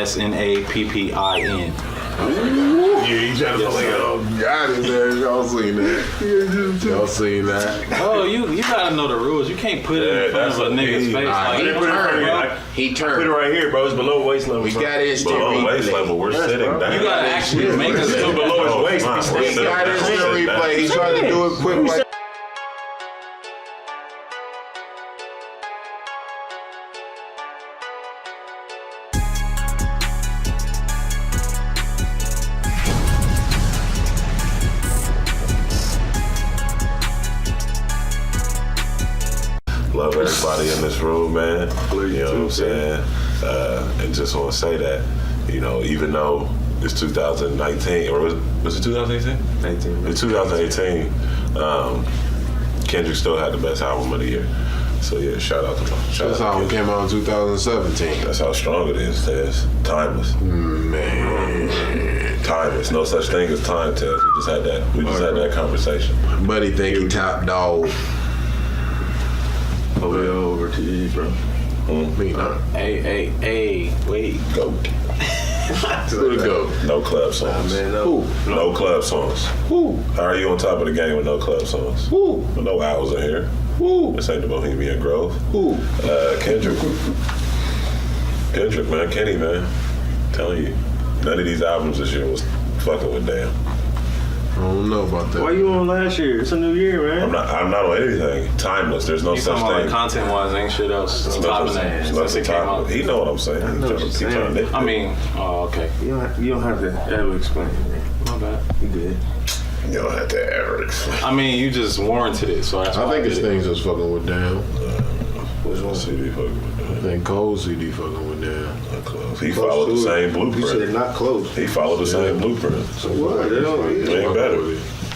SNAPPIN. Yeah, he trying to play it off. Got it there. Y'all seen that. Y'all seen that. Oh, you gotta know the rules. You can't put it in front of a nigga's face. He turned. Put it right here, bro. It's below waist level. We got instant Below waist replay. level, we're sitting down. You gotta actually make us It's below his waist. He got instant replay. He tried to do it quick like. Love everybody in this room, man. You know what I'm saying? And just want to say that, you know, even though it's 2019, or was it 2018? 18. It's 2018. Kendrick still had the best album of the year. So yeah, shout out to him. This album came out in 2017. That's how strong it is, Tez. Timeless. Man. Timeless. No such thing as time, Tez. We just had that conversation. Buddy think he top dog. Over to you, bro. Me not. Hey, wait. Go. Who to go? No club songs. Man, Who? No club songs. Who? How are you on top of the game with no club songs? Who? With no owls in here. Who? This ain't the Bohemian Grove. Who? Kendrick, man, Kenny, man. I'm telling you, none of these albums this year was fucking with damn. I don't know about that. why you on last year? It's a new year, man. I'm not on anything. Timeless. There's no You such talking about thing. content-wise, ain't shit else It's topping that since it came out. He know what I'm saying. I know what you're saying. I mean, okay. You don't have to ever explain it, man. My bad. You good. You don't have to ever explain. I mean, you just warranted it, so that's why I think did it's it. things that's fucking with down. Which one CD fucking with I think Cole CD fucking with down. Not close. He followed the same You said blueprint. not close. He followed the same blueprint. So what? They don't. Ain't better.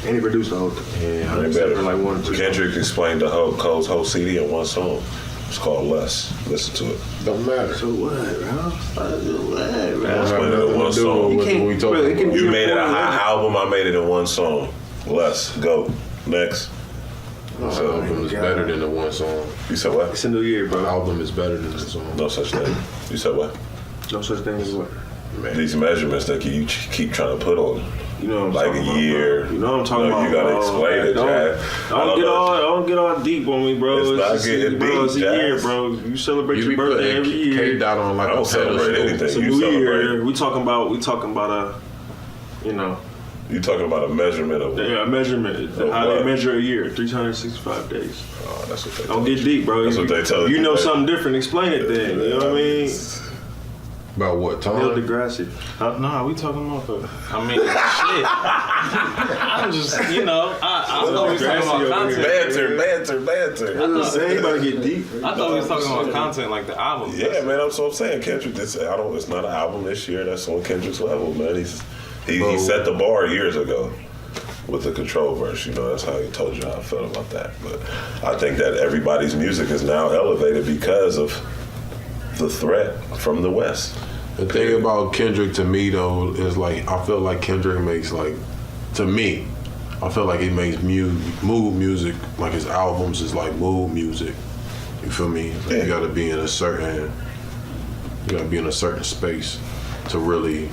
And he produced the whole thing. Yeah, Ain't Except better. for like 1 or 2. Kendrick explained the whole Cole's whole CD in one song. It's called Less. Listen to it. don't matter. So what, bro? Explain it in one song. What we talking Bro, it can about. You made it a high album. I made it in one song. Less. Go. Next. The album is better than the one song. You said what? It's a new year, The bro. album is better than the song. No such thing. You said what? No such thing as what? Man. These measurements that you keep trying to put on. You know what I'm Like talking a about, year. bro. You know what I'm talking No, about. you gotta bro. explain it, Jack. Don't get all deep on me, bro. It's not just- getting bro, deep, It's a year, Jazz. bro. You celebrate You your be birthday every putting year. K-Dot on like I a don't celebrate pedestal. anything. It's a You new celebrate. year. We talking about you know, You talking about a measurement of a measurement. Of How what? they measure a year, 365 days. Oh, that's what they Don't told get you. deep, bro. That's what they tell you. You know man. something different. Explain it then. You know what I mean? About what Neil time? deGrasse. Huh? Nah, we talking about I mean, shit. I'm just, I thought we was talking about content. Banter. I'm just saying, you about to get deep. I thought we was talking about content, like the album. Yeah, man. That's what I'm saying. Kendrick. It's not an album this year. That's on Kendrick's level, man. He set the bar years ago with the Control verse. You know, that's how he told you how I felt about that. But I think that everybody's music is now elevated because of the threat from the West. The thing about Kendrick to me though is like I feel like Kendrick makes like to me, I feel like he makes mood music. Like his albums is like mood music. You feel me? Like you gotta be in a certain space to really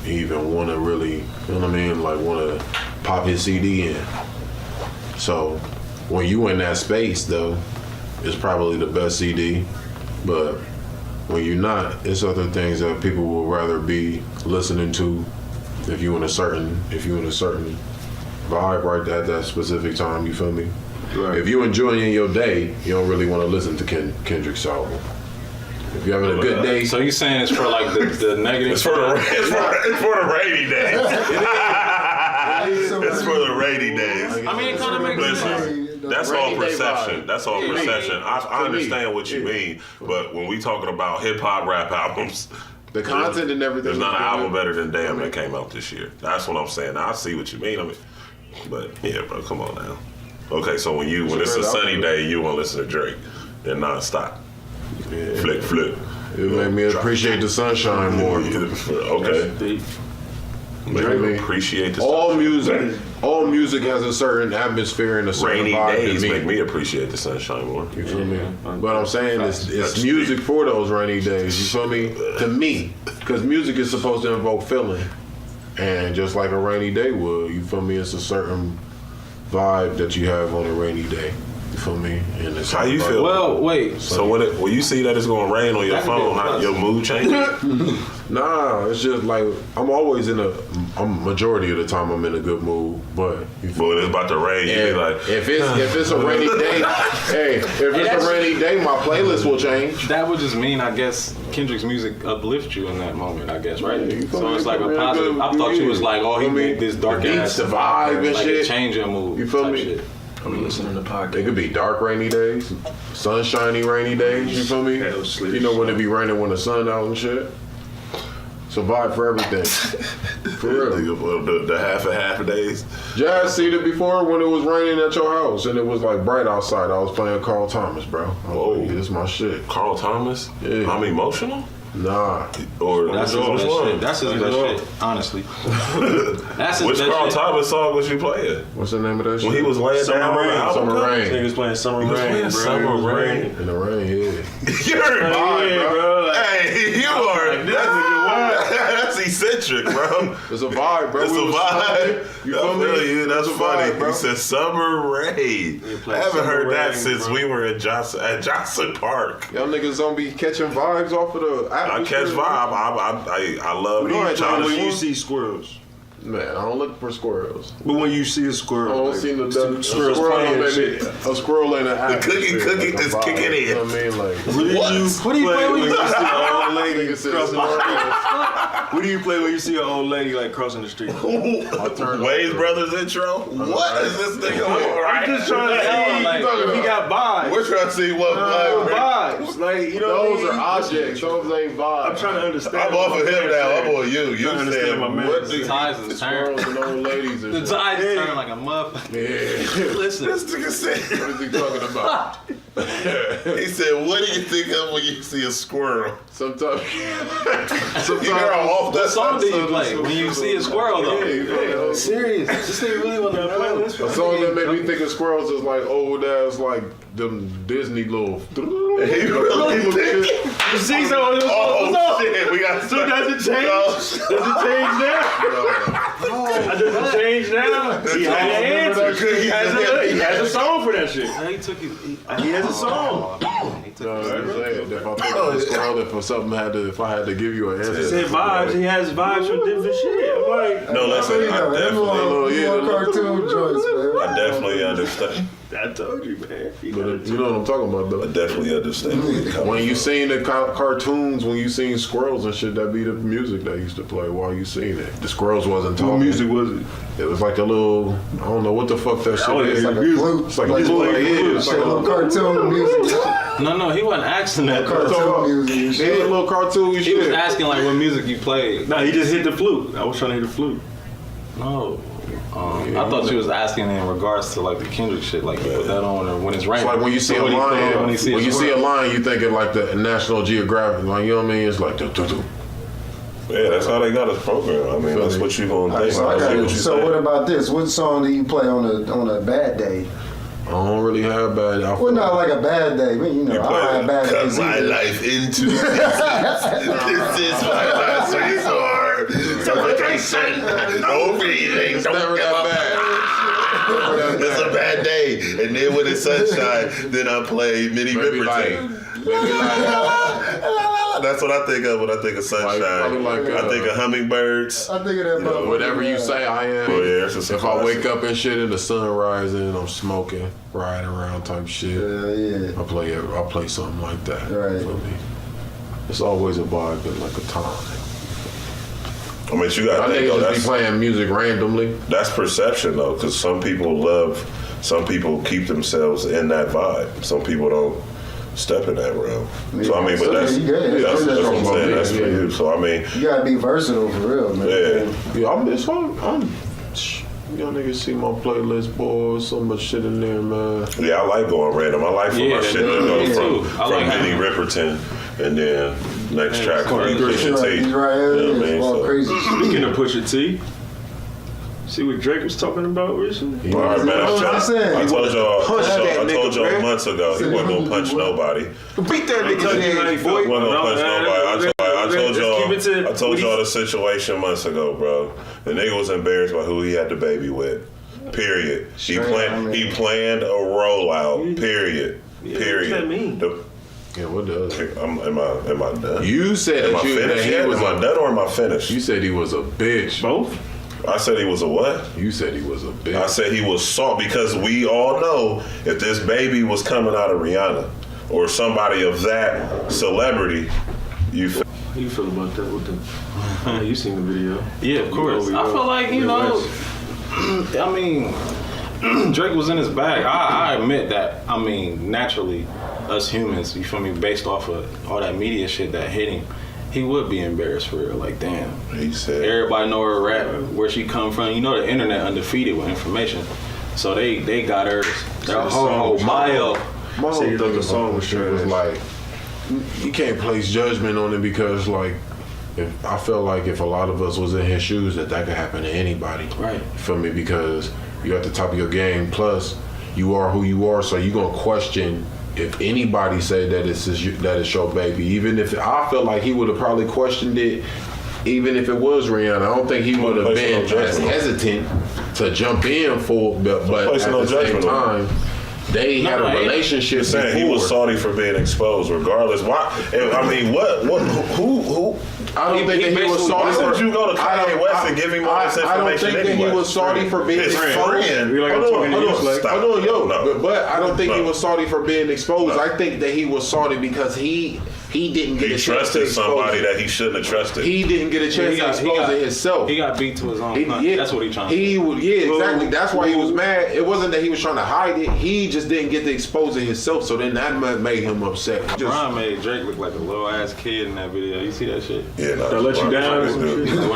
even want to really, you know what I mean? Like want to pop his CD in. So when you in that space though, it's probably the best CD. But when you're not, it's other things that people will rather be listening to if you in a certain vibe right at that specific time, you feel me? Right. If you enjoying your day, you don't really want to listen to Kendrick's album. If you're having a good day, So you saying it's for like the negative? It's for the rainy days. It's for the rainy days. I mean, it kind of makes sense. Listen, that's all perception. That's all perception. I understand what you mean, but when we talking about hip hop rap albums, the content and everything. there's not an album better than Damn that came out this year. That's what I'm saying. I see what you mean. But yeah, bro, come on now. Okay, so when it's a sunny day, you want to listen to Drake and nonstop. Yeah. Flick. It made me appreciate the sunshine more. Okay. Maybe appreciate the all music has a certain atmosphere and a certain rainy vibe days to me. make me appreciate the sunshine more. You feel me? But I'm saying it's music for those rainy days. You feel me? To me, because music is supposed to invoke feeling, and just like a rainy day would, you feel me? It's a certain vibe that you have on a rainy day. You feel me? And it's How you feel? Well, wait. So when you see that it's gonna rain on your phone, your mood changes? Nah, it's just like majority of the time I'm in a good mood, but But it's about to rain, you be like, if it's a rainy day, a rainy day, my playlist will change. That would just mean, I guess, Kendrick's music uplifts you in that moment, I guess, right? Yeah, So it's like a positive. I thought you was like, oh, he made this dark ass vibe and like shit. it change your mood. You feel me? Shit. I'm listening to podcasts. It could be dark rainy days, sunshiny rainy days. You feel me? You know when it be raining when the sun out and shit. It's a vibe for everything. For real. the half and half days. Jazz seen it before when it was raining at your house and it was like bright outside. I was playing Carl Thomas, bro. Whoa. Like, yeah, this my shit. Carl Thomas? Yeah. I'm emotional? Nah. Or That's his best shit. That's his best shit, honestly. That's his Which best Carl shit. Thomas song was you playing? What's the name of that shit? When he was laying Summer down on the Rain. album Summer cover? Rain. Niggas playing Summer He was Rain, playing bro. Summer Rain. In the rain, yeah. You're Yeah, bro. Hey, you are. That's eccentric, bro. It's a vibe, bro. It's a We was vibe. smoking. You feel me? You. That's It's a funny. vibe, bro. He said Summer Rain. I playing haven't Summer heard that Rain, since bro. we were at Johnson Park. Y'all niggas don't be catching vibes off of the I atmosphere. catch vibe. I love You ain't trying to When you shoot? see squirrels. Man, I don't look for squirrels. But when you see a I squirrel, don't like, see the squirrels playing and shit. A squirrel in the cookie is kicking in. You know what I mean? Like, What do you play when you see an old lady nigga said crossing the squirrels. street? What do you play when you see an old lady like crossing the street? Wayne's Brothers intro? What is this nigga on? I'm just trying to see Like, if he got vibes. We're trying to see what vibe. Vibes, like you know. Those what I are mean? objects. Those ain't vibes. I'm trying to understand. I'm off of him now. I'm on you. You Trying to said understand my man. what The the ties is turned. Squirrels and old ladies and The shit. ties turn like a muff. Yeah. Listen. this nigga said? What is he talking about? He said, "What do you think of when you see a squirrel?" Sometimes. You hear how off What that song do you Sometimes play when you see a squirrel though? Yeah, you feel me? Serious? This nigga really want to play this? A song that made me think of squirrels is like old ass, like them Disney little. He really think. You see someone? Oh shit, we got. So does it change? Does it change now? Does it change now? He had an answer. He has a song for that shit. He took it. He has a song. He took No, it. I'm saying, if I think of a squirrel, if I had to give you an answer. He said vibes. He has vibes for different shit. I'm like, No, listen. I definitely, Cartoon joints, man. I definitely understand. I told you, man. But you know what I'm talking about, I though. definitely understand. where you're coming When you from. seen the cartoons, when you seen squirrels and shit, that be the music that used to play while you seen it. The squirrels wasn't talking. What music was it? It was like a little, I don't know what the fuck that shit Oh, is. it's Like a music. flute. It's like a Like flute. like Yeah, flute. it's like a little little cartoon music. No, he wasn't asking that. Cartoon music and yeah, shit. a little cartoon He was shit. asking like what music you played. No, he just hit the flute. I was trying to hit the flute. No. I thought you was asking in regards to like the Kendrick shit, like you put that on or when it's It's raining. like when you see So a what he put lion, on when you see a lion, you think of like the National Geographic, like, you know what I mean? It's like, do. Yeah, that's how they got us programmed. I mean, that's what you gonna Alright, think. so, I see what you so what saying. about this? What song do you play on a bad day? I don't really have bad. Well, not like a bad day, but you know, I have bad Cut days my either. life into pieces. This is my last resort. Suffocation. No breathing. Don't never give that a bad. It's a bad day. And then when it's sunshine, then I play Minnie Maybe Riperton. like, That's what I think of when I think of sunshine. probably like, I think of hummingbirds. I think of that motherfucker. whatever you say, I am. Oh, yeah, it's just a If I wake classic. up and shit and the sun rising, I'm smoking, riding around type shit. Yeah. I'll play something like that. Right. For me. It's always a vibe and like a time. I mean, you I gotta think think though, just be playing music randomly. that's perception though, because some people keep themselves in that vibe. Some people don't step in that realm. So I mean, but that's Yeah, that's what I'm saying. That's for Yeah. you. So I mean, You gotta be versatile for real, man. yeah. Yeah, y'all niggas see my playlist, boy. So much shit in there, man. Yeah, I like going random. I like for Yeah, my shit to go me from too. I like Minnie having- Riperton and then Next track will be Pusha T. He's right here. You know what I mean? It's going So- crazy. Speaking of Pusha T, see what Drake was talking about recently? All right, man. What was he saying? I told y'all, Punch that I told nigga, y'all man. months ago he wasn't gonna punch nobody. Beat that nigga's head, boy. He wasn't gonna punch nobody. I told Just keep it to y'all the situation months ago, bro. The nigga was embarrassed by who he had the baby with. Period. He planned a rollout. Period. Period. What does that mean? Yeah, what does? Am I done? You said Am I that finished he yet? was Am I done or am I finished? You said he was a bitch. Both? I said he was a what? You said he was a bitch. I said he was soft because we all know if this baby was coming out of Rihanna or somebody of that celebrity, you feel. How you feel about that? With the, you seen the video? Yeah, of course. I feel like, you know, I mean, Drake was in his bag. I admit that. I mean, naturally, us humans, you feel me, based off of all that media shit that hit him, he would be embarrassed for real. Like, damn. He said. Everybody know her rap, where she come from. You know the internet undefeated with information. So they got her their whole bio. My whole So you thought thing the song was was trash. like, you can't place judgment on it because, like, if I feel like if a lot of us was in his shoes, that could happen to anybody. Right. You feel me? Because you're at the top of your game. Plus, you are who you are, so you're gonna question if anybody say that it's your baby. Even if I feel like he would have probably questioned it, even if it was Rihanna. I don't think he would have been as hesitant to jump in for. But at the same time, they had a relationship. You're saying he was salty for being exposed, regardless. Why? I mean, who? I don't think that he was salty. Why would you go to Kanye West and give him all this information? I don't think that he was salty for being exposed. But I don't think he was salty for being exposed. I think that he was salty because he didn't get a chance to trusted expose somebody that he shouldn't have trusted. He didn't get a chance to expose it himself. He got beat to his own punch. That's what he trying to do. Exactly. That's why he was mad. It wasn't that he was trying to hide it. He just didn't get to expose it himself. So then that made him upset. Brian made Drake look like a little ass kid in that video. You see that shit? Yeah, They let you down.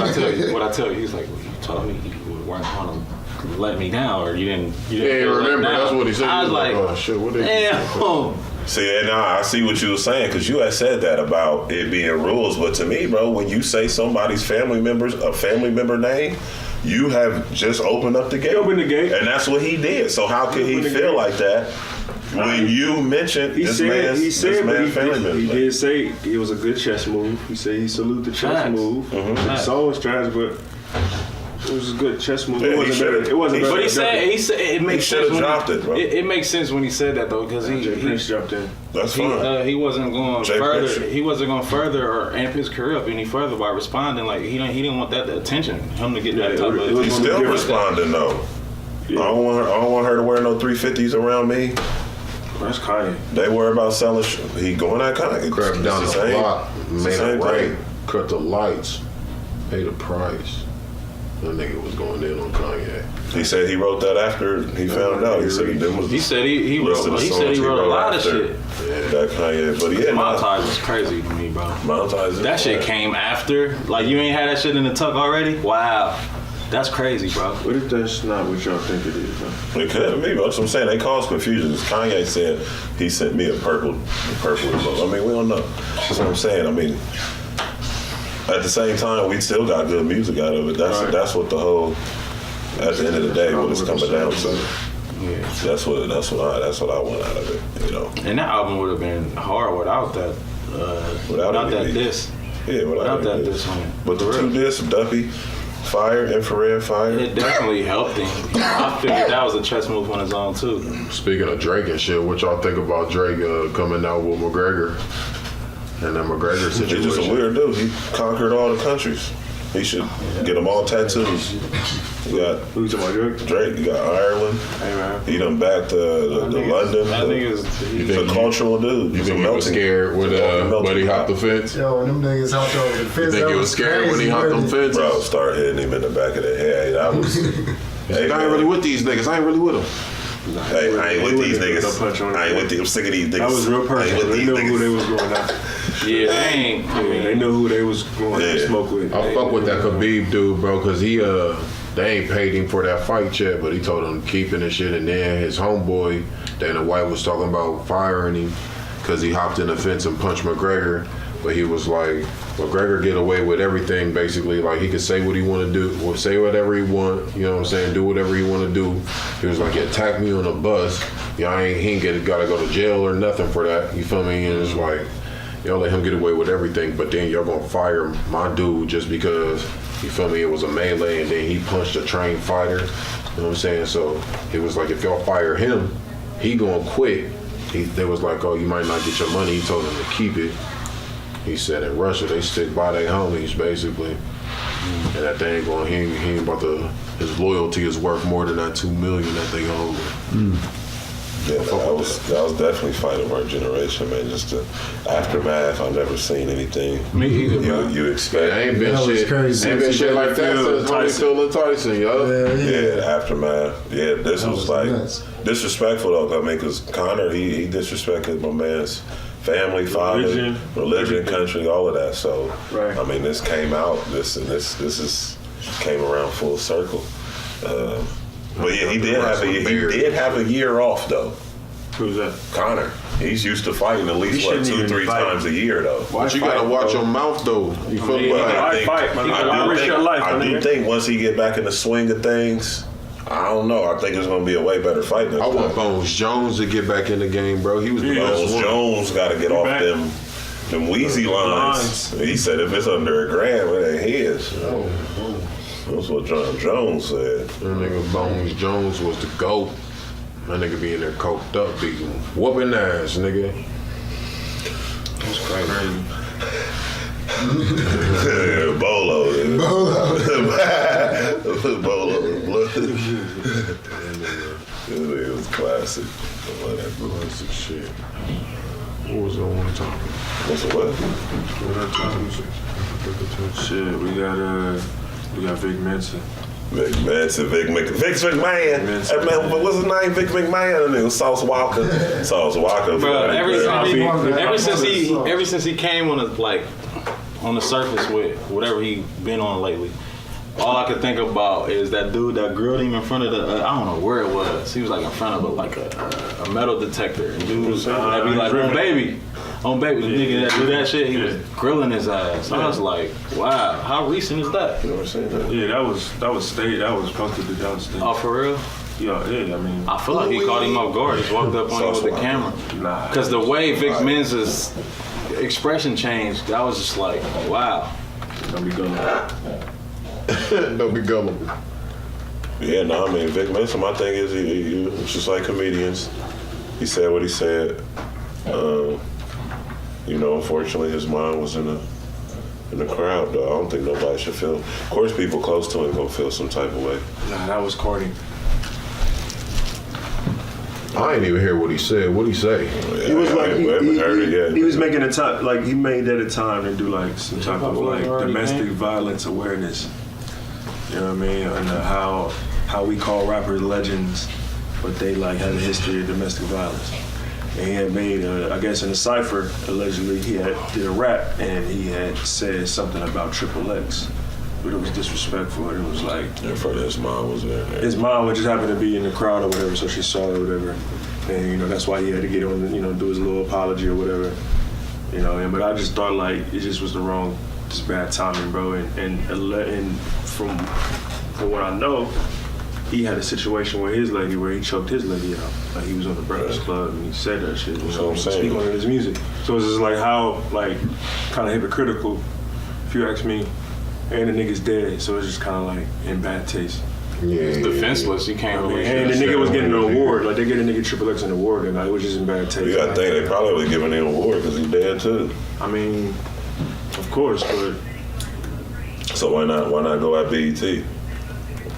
What I tell you, he's like, well, you told me you weren't going to let me down, or you didn't remember. That's what he said. I was like, oh shit, what they damn. See, and I see what you were saying because you had said that about it being rules. But to me, bro, when you say somebody's family member name, you have just opened up the gate. Opened the gate. And that's what he did. So how could he feel like that when you mentioned this man's family member? He did say it was a good chess move. He said he salute the chess Facts. move. The song was trash, but it was a good chess move. Yeah, It wasn't better. But he said it makes should sense. have dropped it, bro. It makes sense when he said that though, because Jay Prince jumped in. That's fine. he wasn't going Jay further. Prince. He wasn't going further or amp his career up any further by responding. Like he didn't want that attention. Him to get that type of it was He's attention. still responding though. Yeah. I don't want her to wear no 350s around me. That's Kanye. They worry about selling. He going at Kanye. Grabbed down It's the same. block, It's the made same it right, thing. cut the lights, paid the price. That nigga was going in on Kanye. He said he wrote that after he found out. He said He said he wrote a lot of shit. That Kanye, but yeah, Montage was crazy to me, bro. Montage. That shit came after. Like you ain't had that shit in the tuck already. Wow, that's crazy, bro. What if that's not what y'all think it is? Huh? It could be, but that's what I'm saying. They cause confusion. Kanye said he sent me a purple emoji. I mean, we don't know. That's what I'm saying. I mean, at the same time, we still got good music out of it. That's what the whole. At the end of the day, what it's coming down to. Yeah. That's what I want out of it. You know. And that album would have been hard without that. Without that diss. Yeah, Without that diss on it. But the two discs, Duppy, Fire, Infrared Fire. It definitely helped him. I figured that was a chess move on his own too. Speaking of Drake and shit, what y'all think about Drake coming out with McGregor and the McGregor situation? He's just a weird dude. He conquered all the countries. He should get them all tattoos. You got Who you talking about, Drake? Drake, you got Ireland. Hey, man. He done back to London. That nigga's He's a cultural dude. You He's a think he was melting- scared when he hopped the fence? Yo, them niggas hopped over the fence. You think he was scared when he hopped them fences? Bro, start hitting him in the back of the head. I was. Hey, I ain't really with these niggas. I ain't really with them. Hey, I ain't with these No niggas. punch on I ain't it. with these. I'm sick of these niggas. That was real I ain't personal. with They these knew who they niggas. was going after. Yeah, they ain't. They knew who they was going to Yeah. smoke with. I fuck with that Khabib dude, bro, because they ain't paid him for that fight yet, but he told him keeping the shit. And then his homeboy, Dana White, was talking about firing him because he hopped in the fence and punched McGregor. But he was like, McGregor get away with everything basically. Like he could say what he want to do, or say whatever he want. You know what I'm saying? Do whatever he want to do. He was like, attack me on a bus. He ain't gotta go to jail or nothing for that. You feel me? And it's like, y'all let him get away with everything, but then y'all gonna fire my dude just because, you feel me, it was a melee and then he punched a trained fighter. You know what I'm saying? So it was like, if y'all fire him, he gonna quit. They was like, oh, you might not get your money. He told him to keep it. He said in Russia, they stick by their homies, basically. And that thing going, he ain't about to, his loyalty is worth more than that $2 million that they hold. Yeah, that was definitely fight of our generation, man. Just the aftermath. I've never seen anything. Me either, you expect. Ain't been shit like that since Holyfield and Tyson, yo. Yeah, the aftermath. Yeah, this was like disrespectful though. I mean, because Conor, he disrespected my man's family, father, religion, country, all of that. So, right. I mean, this came out. This came around full circle. But yeah, he did have a year off though. Who's that? Connor. He's used to fighting at least 2-3 times a year though. But you gotta watch your mouth though. You feel me? I do think once he get back in the swing of things, I don't know. I think it's gonna be a way better fight next time. I want Bones Jones to get back in the game, bro. He was the Bones Jones got to get off them Wheezy lines. He said if it's under $1,000, it ain't his. That's what John Jones said. That nigga Bones Jones was the GOAT. That nigga be in there coked up, beating, whooping ass, nigga. That's crazy. Bolo. Bolo. It was classic. I love that classic shit. What was that one topic? What's the what? Shit, we got Vic Mensa. Vic McMahon. Hey man, what's his name? Vic McMahon. It was Sauce Walker. Bro, ever since he came on the surface with whatever he been on lately, all I could think about is that dude that grilled him in front of the I don't know where it was. He was like in front of a metal detector, and dude was that be like, on baby, the nigga that do that shit, he was grilling his ass. I was like, wow, how recent is that? You ever seen that? Yeah, that was staged. That was supposed to be downstage. Oh, for real? Yeah, I mean, I feel like he caught him off guard. Just walked up on him with the camera. Nah. Because the way Vic Mensa's expression changed, I was just like, wow. Don't be gullible. Don't be gullible. Yeah, no, I mean, Vic Mensa, my thing is, it's just like comedians. He said what he said. Unfortunately, his mind was in the crowd, though. I don't think nobody should feel. Of course, people close to him gonna feel some type of way. Nah, that was corny. I ain't even hear what he said. What'd he say? Yeah, he was like, he was making a time, like he made that a time to do like some type of like domestic violence awareness. You know what I mean? And how we call rappers legends, but they like had a history of domestic violence. And he had made, I guess in a cypher, allegedly, he did a rap and he had said something about Triple X. But it was disrespectful. And it was like... In front of his mom was there. His mom would just happen to be in the crowd or whatever, so she saw it or whatever. And, that's why he had to get on, do his little apology or whatever. But I just thought, like, it just was just bad timing, bro. And from what I know, he had a situation with his lady where he choked his lady out. Like, he was on the Breakfast Club and he said that shit. That's what I'm saying. Speaking on his music. So it's just like how, like, kind of hypocritical, if you ask me. And the nigga's dead, so it's just kind of like in bad taste. Yeah, it's defenseless. You can't really. And the nigga was getting an award. Like they get a nigga Triple X an award, and it was just in bad taste. You gotta think they probably would give him an award because he's dead too. I mean, of course, but so why not go at BET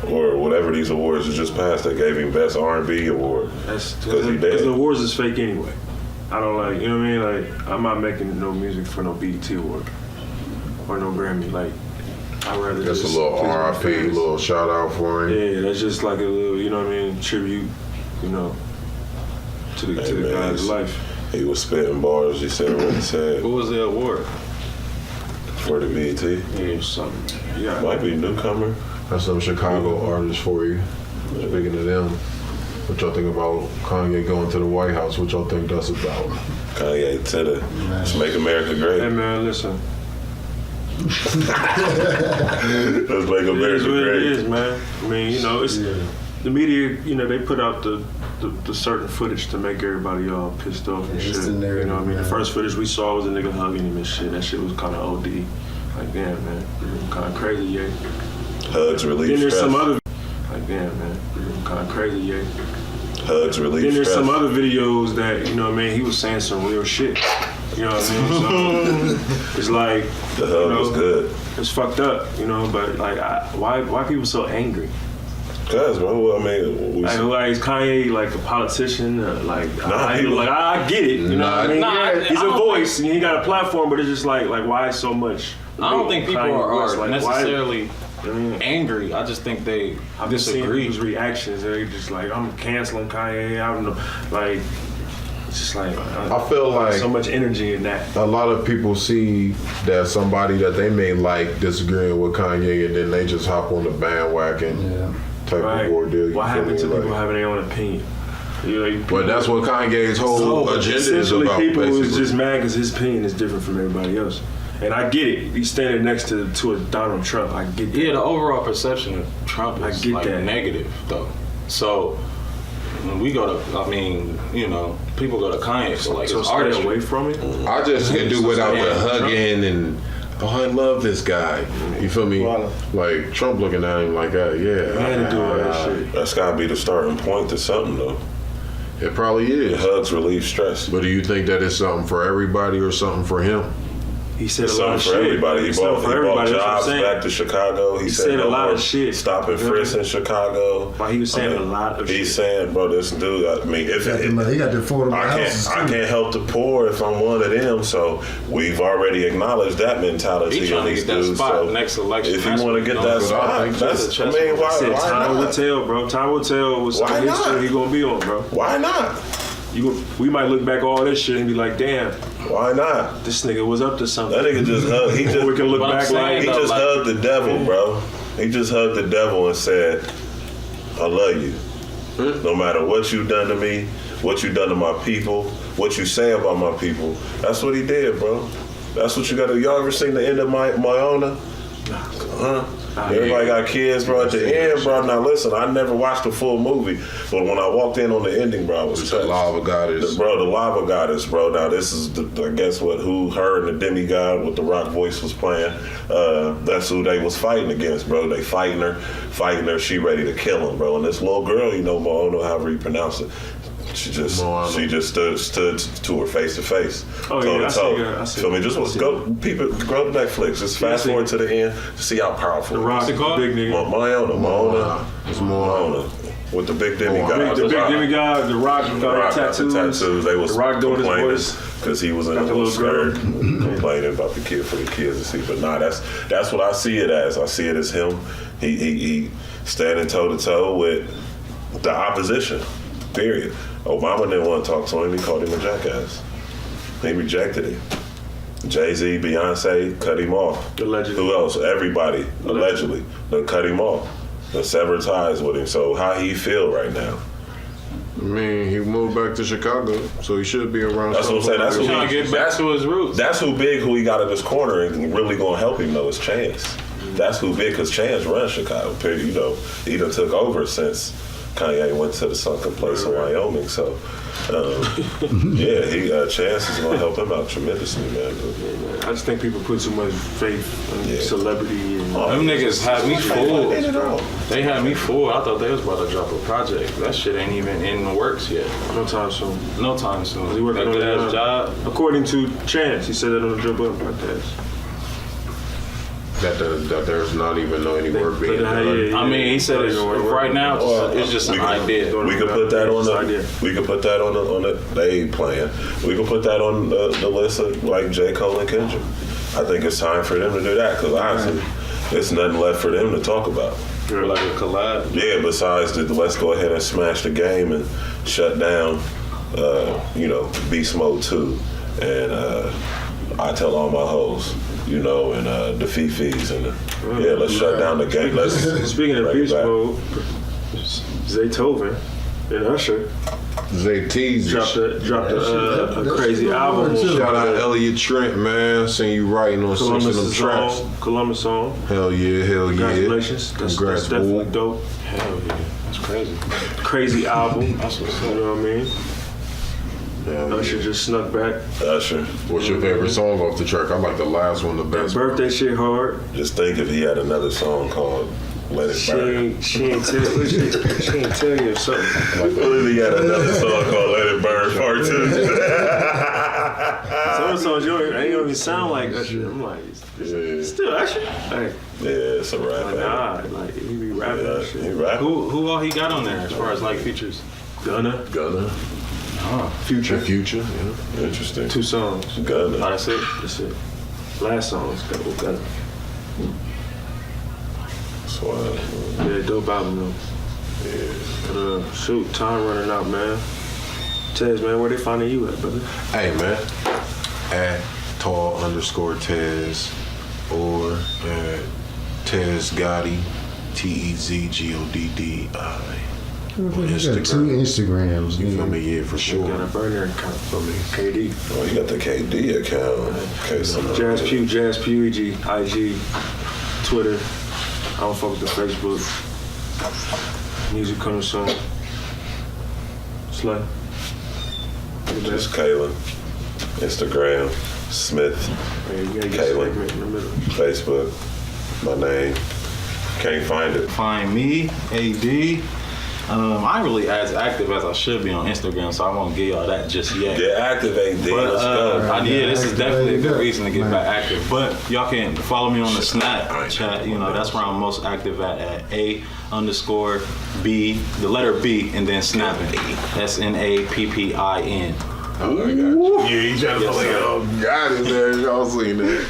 or whatever these awards that just passed? They gave him Best R&B award. That's because he dead. Because the awards is fake anyway. I don't like, you know what I mean? Like I'm not making no music for no BET award or no Grammy. Like. I'd rather that's just a little RIP, little shout out for him. Yeah, that's just like a little, tribute, to the guy's life. He was spitting bars. He said what he said. What was the award? For the BET? Yeah, something. Yeah, might be newcomer. That's some Chicago artists for you. Speaking of them. What y'all think about Kanye going to the White House? What y'all think that's about? Kanye to the Let's Make America Great. Hey man, listen. Let's make It America is what it great. is, man. I mean, you know, it's the media. You know, they put out the certain footage to make everybody all pissed off and It's shit. the narrative, You know what I mean? man. The first footage we saw was a nigga hugging him and shit. That shit was kind of OD. Like, damn, man, kind of crazy, yeah. Hugs relieve Then there's stress. some other. Like, damn, man, kind of crazy, yeah. Hugs relieve Then there's stress. some other videos that, you know what I mean, he was saying some real shit. You know what I mean? So it's like, The hug was good. it's fucked up, you know, but like, why people so angry? Cause, bro, I mean, Like is Kanye like a politician? I get it. You know what I mean? Nah, He's I a don't voice and he got a platform, but it's just like why so much? I don't think people Kanye are West, like, necessarily why, angry. I just think they I've been seeing disagree. people's reactions. They're just like, I'm canceling Kanye. I don't know. Like, it's just like I feel like so much energy in that. a lot of people see that somebody that they may like disagreeing with Kanye, and then they just hop on the bandwagon type Right? of ordeal. You What feel happened me? to Like- people having their own opinion? But that's what Kanye's whole agenda is essentially about. people is Basically, just mad because his opinion is different from everybody else. And I get it. He's standing next to a Donald Trump. I get that. Yeah, the overall perception of Trump I is get like that. negative though. So when we go to, I mean, you know, people go to Kanye, so like So it's stay artistry. away from it. I just can do without Yeah, the Trump. hugging and. Oh, I love this guy. You feel me? Like Trump looking at him like that. Yeah, I had to do all that shit. that's gotta be the starting point to something, though. It probably is. Hugs relieve stress. But do you think that it's something for everybody or something for him? He said It's a lot something of for shit. everybody. He It's bought, something for everybody. That's what I'm jobs saying. back to Chicago. He said a no lot more of shit. Stop and frisk in Chicago. Like, he was saying a lot of He's shit. saying, bro, this dude, I mean, if He got the affordable houses I too. can't help the poor if I'm one of them. So we've already acknowledged that mentality He in trying to these get that dudes. spot So next election. if you That's want to what get he that knows. spot, I think that's, so. I mean, I said why time will not? tell, bro. Time will tell what some Why of his not? shit he gonna be on, bro. Why not? We might look back all this shit and be like, damn, Why not? this nigga was up to something. That nigga just hugged. He just we can look But I'm back saying, like He though, just like- hugged the devil, bro. He just hugged the devil and said, I love you. No matter what you done to me, what you done to my people, what you say about my people. That's what he did, bro. That's what you gotta. Y'all ever seen the end of Myona? Huh? Everybody got kids, bro. At the end, bro. Now listen, I never watched the full movie, but when I walked in on the ending, bro, I was The touched. lava goddess. Bro, the lava goddess, bro. Now this is, I guess what, her and the demigod with the rock voice was playing. That's who they was fighting against, bro. They fighting her. She ready to kill him, bro. And this little girl, you know, I don't know however you pronounce it. She just stood to her face to face, Oh, toe yeah, I to see toe. her. I see Feel me? her. Just I see go, people, go to Netflix. Just Yeah, I fast see forward her. to the end to see how powerful. The it Rock, is. the big nigga. Myona. It's more. Myona. With the big demigod. The big Rock. demigod, the Rock, The Rock got the tattoos. tattoos. They was The Rock doing his complaining voice. because he was in Got a the little little girl. skirt, complaining about the kid for the kids to see. But nah, that's what I see it as. I see it as him. He standing toe to toe with the opposition. Period. Obama didn't want to talk to him. He called him a jackass. He rejected him. Jay-Z, Beyonce cut him off. Allegedly. Who else? Everybody allegedly done cut him off. Done severed ties with him. So how he feel right now? I mean, he moved back to Chicago, so he should be around. That's what I'm saying. That's somebody. who Trying to get back to his roots. That's who big who he got in his corner and really gonna help him though is Chance. That's who big because Chance runs Chicago. Period. You know, he done took over since Kanye went to the sunken place in Wyoming. So yeah, Chance is gonna help him out tremendously, man. I just think people put too much faith in celebrity and Them niggas had me Ain't fooled. it all. They had me fooled. I thought they was about to drop a project. That shit ain't even in the works yet. no time soon. No time soon. He working That on good it ass now. job. According to Chance, he said that on the Joe Budden podcast. That there's not even any work being done. I mean, he said it's, right now it's just an idea. We could put that on idea. the. We could put that on the. They ain't playing. We could put that on the list of like J. Cole and Kendrick. I think it's time for them to do that because honestly, there's nothing left for them to talk about. Like a collab. Yeah, besides the let's go ahead and smash the game and shut down, Beast Mode 2 and I Tell All My Hoes, and the Fifis and let's shut down the game. Let's Speaking of bring it Beast back. Mode, Zaytoven And Usher Zay T's dropped a crazy album. Shout out Elliot Trent, man. Seen you writing on some of them tracks. Columbus song. Hell yeah. Congratulations. That's definitely dope. Hell yeah, that's crazy. Crazy album. That's what's You up. know what I mean? Hell Usher yeah. just snuck back. Usher. What's your favorite song off the track? I like the last one the best. Birthday shit hard. Just think if he had another song called "Let It Burn." She ain't tell you or something. What if he had another song called "Let It Burn" Part 2? Some of the songs you ain't even sound like Usher. I'm like, still Usher? Like, Yeah, it's a rap. like nah, like he be rapping and He shit. rap. Who all he got on there as far as like features? Gunna, Future. Yeah. Interesting. 2 songs. Oh, Gunna. that's it. That's it. Last song is Gunna. Swag. Yeah, dope album though. But shoot, time running out, man. Tez, man, where they finding you at, brother? Hey man, at tall_Tez or at Tez Gotti, TEZGODDI. You got 2 Instagrams. You feel me? Yeah, for Got sure. a burner account for me. KD. Oh, you got the KD account. Okay, so Jazz Pew, IG, Twitter. I don't fuck with the Facebook. Music coming soon. Slay. just Kaylin. Instagram, Smith, Yeah, you gotta get Kaylin. segment in the middle. Facebook, my name. Can't find it. Find me, AD. I ain't really as active as I should be on Instagram, so I won't give y'all that just yet. Get active, AD. But Let's go. yeah, this is definitely a good reason to get Man. back active. But y'all can follow me on the Snapchat. You know, that's where I'm most active at A_B, the letter B, and then snapping. SNAPPIN. Oh, I got you. Yeah, he trying to play it off. Got it there. Y'all seen that.